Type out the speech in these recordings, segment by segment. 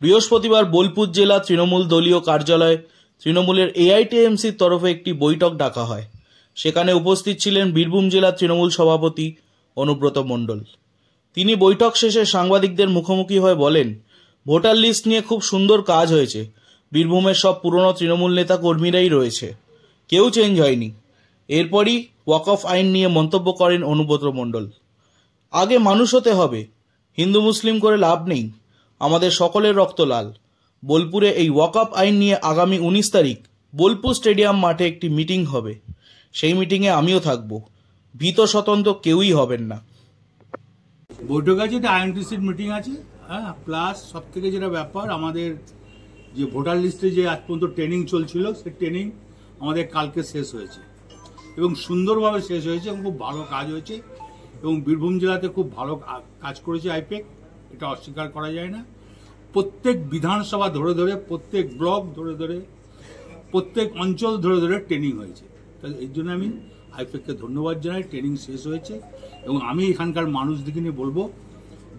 বৃহস্পতিবার বোলপুর জেলা তৃণমূল দলীয় কার্যালয়ে তৃণমূলের এআইটিএমসির তরফে একটি বৈঠক ডাকা হয়। সেখানে উপস্থিত ছিলেন বীরভূম জেলা তৃণমূল সভাপতি অনুব্রত মণ্ডল। তিনি বৈঠক শেষে সাংবাদিকদের মুখোমুখি হয়ে বলেন, ভোটার লিস্ট নিয়ে খুব সুন্দর কাজ হয়েছে। বীরভূমের সব পুরনো তৃণমূল নেতা কর্মীরাই রয়েছে, কেউ চেঞ্জ হয়নি। এরপরই ওয়াকফ আইন নিয়ে মন্তব্য করেন অনুব্রত মণ্ডল। আগে মানুষ হতে হবে, হিন্দু মুসলিম করে লাভ নেই, আমাদের সকলের রক্ত লাল। বোলপুরে এই ওয়াকফ আইন নিয়ে আগামী 19 তারিখ বোলপুর স্টেডিয়াম মাঠে একটি মিটিং হবে, সেই মিটিংয়ে আমিও থাকব। ভীত স্বতন্ত্র কেউই হবেন না। বৈঠক আছে, এটা আইএনটিসির মিটিং আছে, হ্যাঁ। প্লাস সব থেকে যেটা ব্যাপার, আমাদের যে ভোটার লিস্টে যে আজ পর্যন্ত ট্রেনিং চলছিল, সেই ট্রেনিং আমাদের কালকে শেষ হয়েছে এবং সুন্দরভাবে শেষ হয়েছে এবং খুব ভালো কাজ হয়েছে এবং বীরভূম জেলাতে খুব ভালো কাজ করেছে আইপ্যাক, এটা অস্বীকার করা যায় না। প্রত্যেক বিধানসভা ধরে ধরে, প্রত্যেক ব্লক ধরে ধরে, প্রত্যেক অঞ্চল ধরে ধরে ট্রেনিং হয়েছে। তাই এর জন্য আমি আইপ্যাককে ধন্যবাদ জানাই। ট্রেনিং শেষ হয়েছে এবং আমি এখানকার মানুষদিকে নিয়ে বলবো,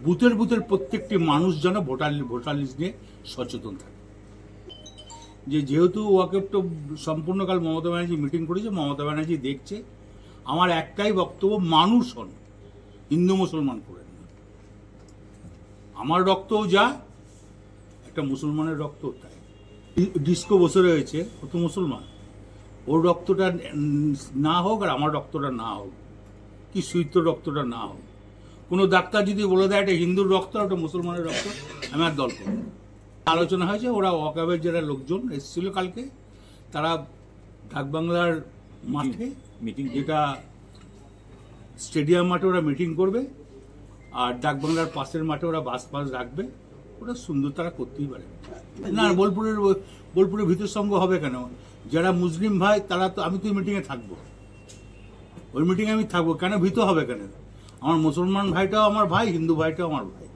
বুথের বুথের প্রত্যেকটি মানুষ যেন ভোটার লিস্ট নিয়ে সচেতন থাকে। যেহেতু ওয়াকফ তো সম্পূর্ণকাল মমতা ব্যানার্জি মিটিং করেছে, মমতা ব্যানার্জি দেখছে। আমার একটাই বক্তব্য, মানুষ হন, হিন্দু মুসলমান করেন না। আমার রক্তও যা, একটা মুসলমানের রক্তও তাই। ডিস্কো বসে রয়েছে, ও তো মুসলমান, ওর রক্তটা না হোক আর আমার রক্তটা না হোক, কি সুইত্র রক্তটা না হোক। কোনো ডাক্তার যদি বলে দেয় এটা হিন্দুর রক্ত, ওটা মুসলমানের রক্ত, আমি আর দল করব। আলোচনা হয়েছে, ওরা ওয়াকফের যারা লোকজন এসেছিল কালকে, তারা ডাকবাংলার মাঠে মিটিং, যেটা স্টেডিয়াম মাঠে ওরা মিটিং করবে, আর ডাকবাংলার পাশের মাঠে ওরা বাস রাখবে। ওটা সুন্দর, তারা করতেই পারে না। বোলপুরের ভিতর সঙ্গ হবে কেন? যারা মুসলিম ভাই তারা তো, আমি তো ওই মিটিংয়ে থাকবো, ওই মিটিংয়ে আমি থাকবো, কেন ভীত হবে কেন? আমার মুসলমান ভাইটাও আমার ভাই, হিন্দু ভাইটাও আমার ভাই।